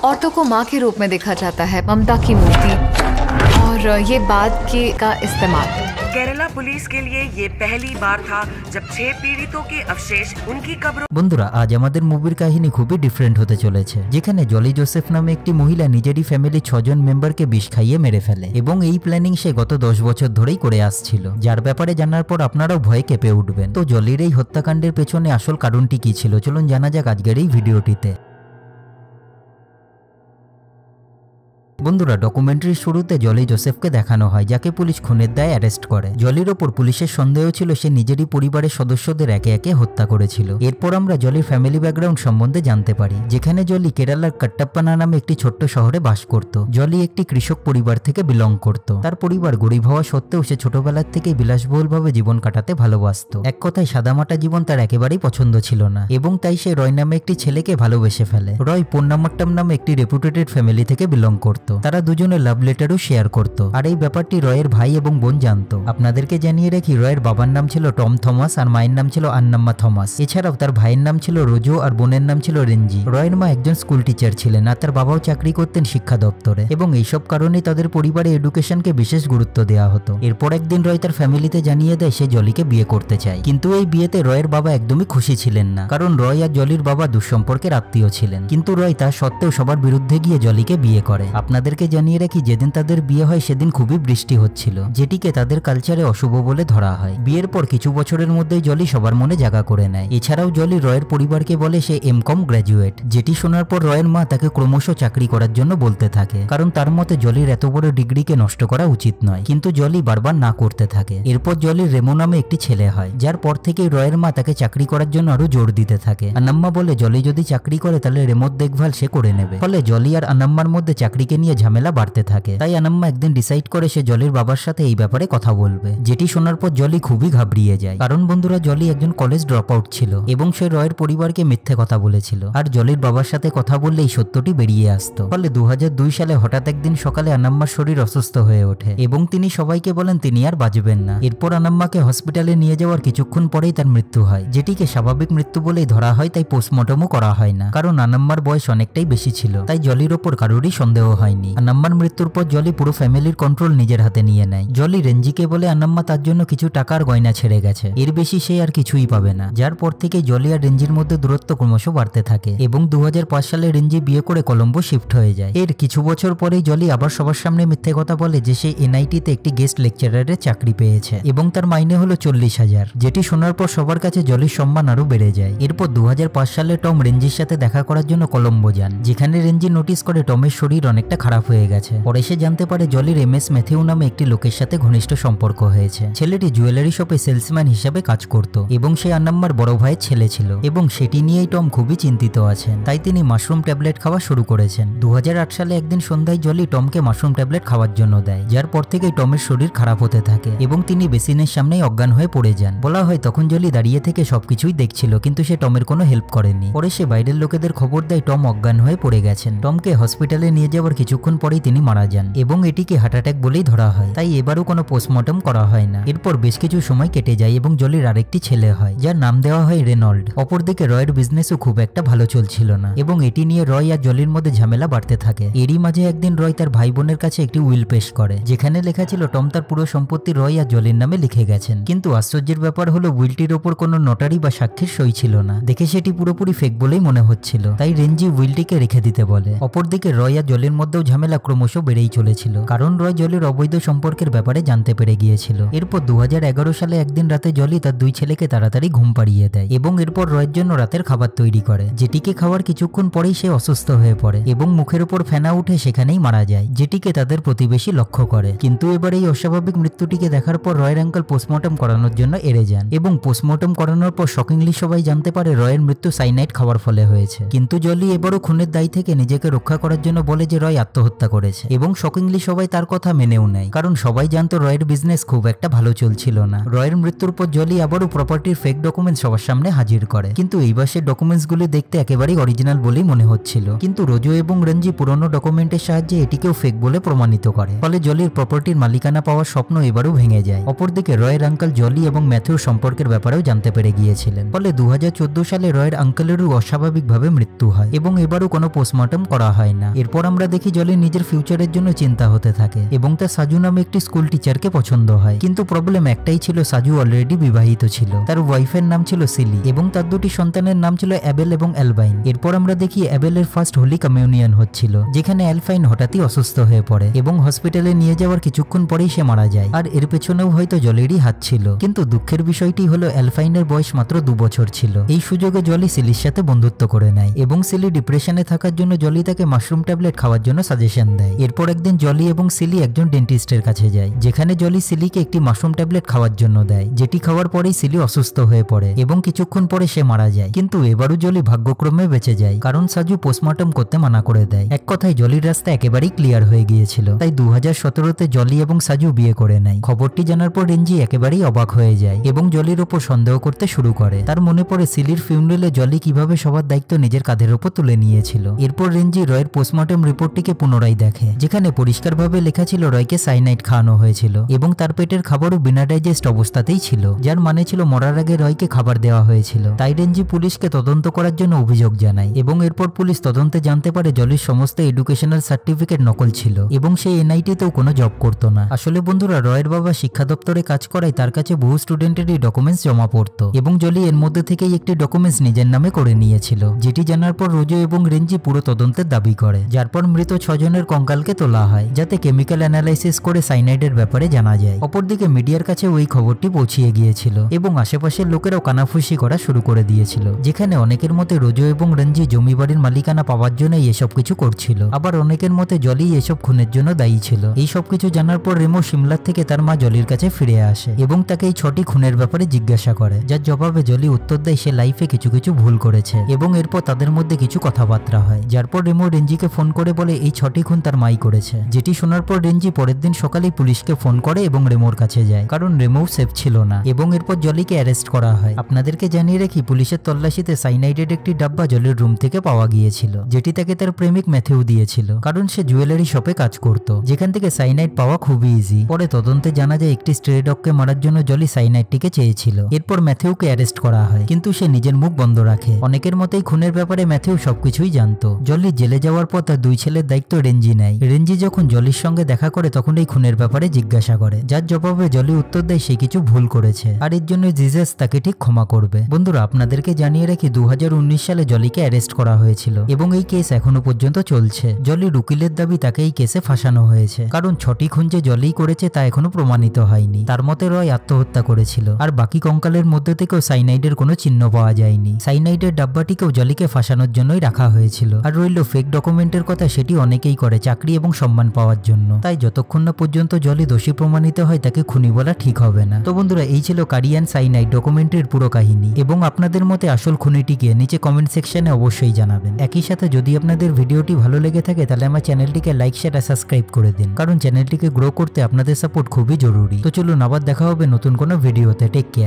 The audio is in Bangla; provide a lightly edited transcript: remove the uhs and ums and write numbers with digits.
औरतों को माँ के रूप में देखा जाता है, ममता की मूर्ति, और ये बात के का इस्तेमाल। केरला पुलिस के लिए ये पहली बार था जब 6 पीड़ितों के अवशेष उनकी कब्रों। বন্ধুরা, আজ আমাদের মুভির কাহিনী খুবই ডিফারেন্ট হতে চলেছে, যেখানে জলি জোসেফ নামে একটি মহিলা নিজেরই ফ্যামিলি 6 জন মেম্বারকে বিষ খাইয়ে মেরে ফেলে এবং এই প্ল্যানিং সে গত 10 বছর ধরেই করে আসছিল, যার ব্যাপারে জানার পর আপনারাও ভয়ে কেঁপে উঠবেন। তো জলির এই হত্যাকাণ্ডের পেছনে আসল কারণটি কি ছিল, চলুন জানা যাক আজকের এই ভিডিওটিতে। বন্ধুরা, ডকুমেন্টারির শুরুতে জলি জোসেফকে দেখানো হয়, যাকে পুলিশ খুনের দায়ে অ্যারেস্ট করে। জলির ওপর পুলিশের সন্দেহ ছিল সে নিজেরই পরিবারের সদস্যদের একে একে হত্যা করেছিল। এরপর আমরা জলির ফ্যামিলি ব্যাকগ্রাউন্ড সম্বন্ধে জানতে পারি, যেখানে জলি কেরালার কাট্টাপ্পানা নামে একটি ছোট্ট শহরে বাস করত। জলি একটি কৃষক পরিবার থেকে বিলং করত। তার পরিবার গরিব হওয়া সত্ত্বেও সে ছোটবেলার থেকেই বিলাসবহুলভাবে জীবন কাটাতে ভালোবাসত। এক কথায় সাদামাটা জীবন তার একেবারেই পছন্দ ছিল না, এবং তাই সে রয় নামে একটি ছেলেকে ভালোবেসে ফেলে। রয় পোন্নামট্টম নামে একটি রেপুটেটেড ফ্যামিলি থেকে বিলং করত। তারা দুজনে লাভ লেটারও শেয়ার করত, আর এই ব্যাপারটি রয়ের ভাই এবং বোন জানতো। আপনাদেরকে জানিয়ে রাখি, রয়ের বাবার নাম ছিল টম থমাস আর মায়ের নাম ছিল আন্নাম্মা থমাস। এছাড়াও তার ভাইয়ের নাম ছিল রোজো আর বোনের নাম ছিল রেঞ্জি। রয়ের মা একজন স্কুল টিচার ছিলেন, আর তার বাবাও চাকরি করতেন শিক্ষা দপ্তরে, এবং এইসব কারণে তাদের পরিবারে এডুকেশনকে বিশেষ গুরুত্ব দেওয়া হতো। এরপর একদিন রয় তার ফ্যামিলিতে জানিয়ে দেয় সে জলিকে বিয়ে করতে চায়, কিন্তু এই বিয়েতে রয়ের বাবা একদমই খুশি ছিলেন না, কারণ রয় আর জলির বাবা দুঃসম্পর্কের আত্মীয় ছিলেন। কিন্তু রয় তা সত্ত্বেও সবার বিরুদ্ধে গিয়ে জলিকে বিয়ে করে। আপনাদেরকে জানিয়ে রাখি, যেদিন তাদের বিয়ে হয় সেদিন খুবই বৃষ্টি হচ্ছিল, যেটিকে তাদের কালচারে অশুভ বলে ধরা হয়। বিয়ের পর কিছু বছরের মধ্যেই জলি সবার মনে জায়গা করে নেয়। এছাড়াও জলি রয়ের পরিবারকে বলে সে এমকম গ্র্যাজুয়েট, যেটি শোনার পর রয়ের মা তাকে ক্রমশ চাকরি করার জন্য বলতে থাকে, কারণ তার মতে জলির এত বড় ডিগ্রিকে নষ্ট করা উচিত নয়। কিন্তু জলি বারবার না করতে থাকে। এরপর জলির রেমো নামে একটি ছেলে হয়, যার পর থেকেই রয়ের মা তাকে চাকরি করার জন্য আরো জোর দিতে থাকে। আনাম্মা বলে জলি যদি চাকরি করে তাহলে রেমোর দেখভাল সে করে নেবে। ফলে জলি আর আনাম্মার মধ্যে চাকরিকে নিয়ে ঝামেলা বাড়তে থাকে। তাই আনাম্মা একদিন ডিসাইড করে সে জলির বাবার সাথে এই ব্যাপারে কথা বলবে, যেটি শোনার পর জলি খুবই ঘাবড়িয়ে যায়। কারণ বন্ধুরা, জলি একজন কলেজ ড্রপ আউট ছিল এবং সে রয়ের পরিবারকে মিথ্যে কথা বলেছিল, আর জলির বাবার সাথে কথা বললেই সত্যটি বেরিয়ে আসতো। ফলে 2002 সালে হঠাৎ একদিন সকালে আনাম্মার শরীর অসুস্থ হয়ে ওঠে এবং তিনি সবাইকে বলেন তিনি আর বাঁচবেন না। এরপর আনাম্মাকে হসপিটালে নিয়ে যাওয়ার কিছুক্ষণ পরেই তার মৃত্যু হয়, যেটিকে স্বাভাবিক মৃত্যু বলেই ধরা হয়। তাই পোস্টমর্টমও করা হয় না, কারণ আনাম্মার বয়স অনেকটাই বেশি ছিল। তাই জলির ওপর কারোরই সন্দেহ হয়নি। আনাম্মার মৃত্যুর পর জলি পুরো ফ্যামিলির কন্ট্রোল নিজের হাতে নিয়ে নেয়। জলি রেঞ্জিকে বলে আনাম্মা তার জন্য কিছু টাকার গয়না ছেড়ে গেছে, এর বেশি সে আর কিছুই পাবে না। যার পর থেকে জলি আর রেঞ্জির মধ্যে দূরত্ব ক্রমশ বাড়তে থাকে এবং 2005 সালে রেঞ্জি বিয়ে করে কলম্বো শিফট হয়ে যায়। এর কিছু বছর পরেই জলি আবার সবার সামনে মিথ্যে কথা বলে যে সে এনআইটিতে একটি গেস্ট লেকচারারের চাকরি পেয়েছে এবং তার মাইনে হলো 40,000, যেটি শোনার পর সবার কাছে জলির সম্মান আরো বেড়ে যায়। এরপর 2005 সালে টম রেঞ্জির সাথে দেখা করার জন্য কলম্বো যান, যেখানে রেঞ্জি নোটিস করে টমের শরীর অনেকটা খারাপ হয়ে গেছে। পরে সে জানতে পারে জলির MS ম্যাথিউ নামে একটি লোকের সাথে ঘনিষ্ঠ সম্পর্ক হয়েছে। ছেলেটি জুয়েলারি শপে সেলসম্যান হিসেবে কাজ করত এবং সে আনাম্মার বড় ভাইয়ের ছেলে ছিল, এবং সেটি নিয়েই টম খুবই চিন্তিত আছেন। তাই তিনি মাশরুম ট্যাবলেট খাওয়া শুরু করেছেন। 2008 সালে একদিন সন্ধ্যায় জলি টমকে মাশরুম ট্যাবলেট খাওয়ার জন্য দেয়, যার পর থেকেই টমের শরীর খারাপ হতে থাকে এবং তিনি বেসিনের সামনেই অজ্ঞান হয়ে পড়ে যান। বলা হয় তখন জলি দাঁড়িয়ে থেকে সবকিছুই দেখছিল, কিন্তু সে টমের কোনো হেল্প করেনি। পরে সে বাইরের লোকেদের খবর দেয় টম অজ্ঞান হয়ে পড়ে গেছেন। টমকে হসপিটালে নিয়ে যাওয়ার কিছুক্ষণ পরেই তিনি মারা যান এবং এটিকে হার্ট অ্যাটাক বলেই ধরা হয়। তাই এবারও কোনো পোস্টমর্টম করা হয় না। এরপর বেশ কিছু সময় কেটে যায় এবং জলির আরেকটি ছেলে হয়, যার নাম দেওয়া হয় রেনল্ড। অপরদিকে রয়ের বিজনেসও খুব একটা ভালো চলছিল না এবং এটি নিয়ে রয় আর জলির মধ্যে ঝামেলা বাড়তে থাকে। এরই মাঝে একদিন রয় তার ভাই বোনের কাছে একটি উইল পেশ করে, যেখানে লেখা ছিল টম তার পুরো সম্পত্তি রয় আর জলির নামে লিখে গেছেন। কিন্তু আশ্চর্যের ব্যাপার হলো উইলটির ওপর কোনো নোটারি বা সাক্ষীর সই ছিল না। দেখে সেটি পুরোপুরি ফেক বলেই মনে হচ্ছিল। তাই রেঞ্জি উইলটিকে রেখে দিতে বলে। অপরদিকে রয় আর জলির মধ্যেও ঝামেলা ক্রমশ বেড়েই চলেছিল, কারণ রয় জলির অবৈধ সম্পর্কের ব্যাপারে জানতে পেরে গিয়েছিল। এরপর 2011 সালে একদিন রাতে জলি তার 2 ছেলেকে তাড়াতাড়ি ঘুম পাড়িয়ে দেয় এবং এরপর রয়ের জন্য রাতের খাবার তৈরি করে, যেটিকে খাওয়ার কিছুক্ষণ পরেই সে অসুস্থ হয়ে পড়ে এবং মুখের উপর ফেনা উঠে সেখানেই মারা যায়, যেটিকে তাদের প্রতিবেশী লক্ষ্য করে। কিন্তু এবার এই অস্বাভাবিক মৃত্যুটিকে দেখার পর রয়ের আঙ্কেল পোস্টমর্টম করানোর জন্য এড়ে যান এবং পোস্টমর্টম করানোর পর শকিংলি সবাই জানতে পারে রয়ের মৃত্যু সাইনাইড খাওয়ার ফলে হয়েছে। কিন্তু জলি এবারও খুনের দায় থেকে নিজেকে রক্ষা করার জন্য বলে যে রয় আত্মহত্যা করেছে এবং শকিংলি সবাই তার কথা মেনেও নেয়, কারণ সবাই জানতো রয়ের বিজনেস খুব একটা ভালো চলছিল না। রয়ের মৃত্যুর পর জলি আবারও প্রপার্টির ফেক ডকুমেন্টস সবার সামনে হাজির করে, কিন্তু এইবার সে ডকুমেন্টস গুলি দেখতে একেবারেই অরিজিনাল বলেই মনে হচ্ছিল। কিন্তু রোজো এবং রঞ্জি পুরনো ডকুমেন্টের সাহায্যে এটিকেও ফেক বলে প্রমাণিত করে, ফলে জলির প্রপার্টির মালিকানা পাওয়ার স্বপ্ন এবারও ভেঙে যায়। অপরদিকে রয়ের আঙ্কেল জলি এবং ম্যাথিউ সম্পর্কের ব্যাপারেও জানতে পেরে গিয়েছিলেন, ফলে 2014 সালে রয়ের আঙ্কেলেরও অস্বাভাবিকভাবে মৃত্যু হয় এবং এবারও কোনো পোস্টমর্টম করা হয় না। এরপর আমরা দেখি জলি নিজের ফিউচারের জন্য চিন্তা হতে থাকে এবং তার সাজু নামে একটি স্কুল টিচারকে পছন্দ হয়। কিন্তু প্রবলেম একটাই ছিল, সাজু অলরেডি বিবাহিত ছিল, তার ওয়াইফের নাম ছিল সিলি এবং তার দুটি সন্তানের নাম ছিল অ্যাবেল এবং অ্যালবাইন। এরপর আমরা দেখি অ্যাবেলের ফার্স্ট হোলি কমিউনিয়ন হচ্ছিল, যেখানে অ্যালফাইন হঠাৎই অসুস্থ হয়ে পড়ে এবং হসপিটালে নিয়ে যাওয়ার কিছুক্ষণ পরেই সে মারা যায়। আর এর পেছনেও হয়তো জলিরই হাত ছিল, কিন্তু দুঃখের বিষয়টি হলো অ্যালফাইনের বয়স মাত্র 2 বছর ছিল। এই সুযোগে জলি সিলির সাথে বন্ধুত্ব করে নেয় এবং সিলি ডিপ্রেশনে থাকার জন্য জলি তাকে মাশরুম ট্যাবলেট খাওয়ার জন্য সাজেশন দেয়। এরপর একদিন জলি এবং সিলি একজন ডেন্টিস্টের কাছে যায়, যেখানে জলি সিলিকে একটি মাশরুম ট্যাবলেট খাওয়ার জন্য দেয়, যেটি খাওয়ার পরেই সিলি অসুস্থ হয়ে পড়ে এবং কিছুক্ষণ পরে সে মারা যায়। কিন্তু এবারও জলি ভাগ্যক্রমে বেঁচে যায়, কারণ সাজু পোস্টমর্টম করতে মানা করে দেয়। এক কথায় জলির রাস্তা একেবারেই ক্লিয়ার হয়ে গিয়েছিল। তাই 2017-তে জলি এবং সাজু বিয়ে করে নেয়। খবরটি জানার পর রেঞ্জি একেবারেই অবাক হয়ে যায় এবং জলির ওপর সন্দেহ করতে শুরু করে। তার মনে পড়ে সিলির ফিউনারেলে জলি কিভাবে সবার দায়িত্ব নিজের কাঁধের উপর তুলে নিয়েছিল। এরপর রেঞ্জি রয়ের পোস্টমর্টম রিপোর্টটিকে পুনরায় দেখে, যেখানে পরিষ্কারভাবে লেখা ছিল রয়কে সাইনাইড খাওয়ানো হয়েছিল এবং তার পেটের খাবারও বিনা ডাইজেস্ট অবস্থাতেই ছিল, যার মানে ছিল মরার আগে রয়কে খাবার দেওয়া হয়েছিল। তাই রেঞ্জি পুলিশকে তদন্ত করার জন্য অভিযোগ জানায় এবং এরপর পুলিশ তদন্তে জানতে পারে জলির সমস্ত এডুকেশনাল সার্টিফিকেট নকল ছিল এবং সে এনআইটিতেও কোনো জব করতো না। আসলে বন্ধুরা, রয়ের বাবা শিক্ষা দপ্তরে কাজ করায় তার কাছে বহু স্টুডেন্টেরই ডকুমেন্টস জমা পড়তো এবং জলি এর মধ্যে থেকেই একটি ডকুমেন্টস নিজের নামে করে নিয়েছিল, যেটি জানার পর রোজো এবং রেঞ্জি পুরো তদন্তের দাবি করে। যার পর মৃত 6 জনের কঙ্কালকে তোলা হয়, যাতে কেমিক্যাল অ্যানালাইসিস করে সাইনাইডের ব্যাপারে জানা যায়। অপরদিকে মিডিয়ার কাছে ওই খবরটি পৌঁছিয়ে গিয়েছিল এবং আশেপাশের লোকেরাও কানাফুসি করা শুরু করে দিয়েছিল, যেখানে অনেকের মতে রোজো এবং রঞ্জি জমি বাড়ির মালিকানা পাওয়ার জন্যই এসব কিছু করছিল, আবার অনেকের মতে জলি এসব খুনের জন্য দায়ী ছিল। এই সব কিছু জানার পর রেমো সিমলার থেকে তার মা জলির কাছে ফিরে আসে এবং তাকে এই 6টি খুনের ব্যাপারে জিজ্ঞাসা করে, যার জবাবে জলি উত্তর দেয় সে লাইফে কিছু কিছু ভুল করেছে এবং এরপর তাদের মধ্যে কিছু কথাবার্তা হয়। যার পর রেমো রেঞ্জিকে ফোন করে বলে এই 6টি খুন তার মাই করেছে, যেটি শোনার পর রেঞ্জি পরের দিন সকালেই পুলিশকে ফোন করে এবং রেমোর কাছে যায়, কারণ রেমোও সেফ ছিল না এবং এরপর জলিকে অ্যারেস্ট করা হয়। আপনাদেরকে জানিয়ে রাখি, পুলিশের তল্লাশিতে সাইনাইডের একটি ডাব্বা জলির রুম থেকে পাওয়া গিয়েছিল, যেটি তাকে তার প্রেমিক ম্যাথিউ দিয়েছিল, কারণ সে জুয়েলারি শপে কাজ করত, যেখান থেকে সাইনাইড পাওয়া খুবই ইজি। পরে তদন্তে জানা যায় একটি স্ট্রে ডগকে মারার জন্য জলি সাইনাইডটিকে চেয়েছিল। এরপর ম্যাথিউকে অ্যারেস্ট করা হয়, কিন্তু সে নিজের মুখ বন্ধ রাখে। অনেকের মতেই খুনের ব্যাপারে ম্যাথিউ সবকিছুই জানতো। জলি জেলে যাওয়ার পর তার 2 ছেলের দায়িত্ব রেঞ্জি নেয়। রেঞ্জি যখন জলির সঙ্গে দেখা করে তখন এই খুনের ব্যাপারে জিজ্ঞাসা করে, যার জবাবে জলি উত্তর দেয় সে কিছু ভুল করেছে আর এর জন্য জিজাস তাকে ঠিক ক্ষমা করবে। বন্ধুরা, আপনাদেরকে জানিয়ে রাখি 2019 সালে জলিকে অ্যারেস্ট করা হয়েছিল এবং এই কেস এখনো পর্যন্ত চলছে। জলির উকিলের দাবি তাকে এই কেসে ফাঁসানো হয়েছে, কারণ 6টি খুন যে জলি করেছে তা এখনো প্রমাণিত হয়নি। তার মতে রয় আত্মহত্যা করেছিল আর বাকি কঙ্কালের মধ্যে থেকেও সাইনাইডের কোনো চিহ্ন পাওয়া যায়নি। সাইনাইডের ডাব্বাটিকেও জলিকে ফাঁসানোর জন্যই রাখা হয়েছিল। আর রইল ফেক ডকুমেন্টের কথা, সেটি অনেকেই করে চাকরি এবং সম্মান পাওয়ার জন্য। তাই যতক্ষণ না পর্যন্ত জলি দোষী প্রমাণিত হয় তাকে খুনি বলা ঠিক হবে না। তো বন্ধুরা, এই ছিল কারিয়ান সাইনাইড ডকুমেন্টারির পুরো কাহিনী এবং আপনাদের মতে আসল খুনিটিকে নিচে কমেন্ট সেকশনে অবশ্যই জানাবেন। একই সাথে যদি আপনাদের ভিডিওটি ভালো লেগে থাকে তাহলে আমার চ্যানেলটিকে লাইক শেয়ার আর সাবস্ক্রাইব করে দিন, কারণ চ্যানেলটিকে গ্রো করতে আপনাদের সাপোর্ট খুবই জরুরি। তো চলুন, আবার দেখা হবে নতুন কোনো ভিডিওতে। Take care.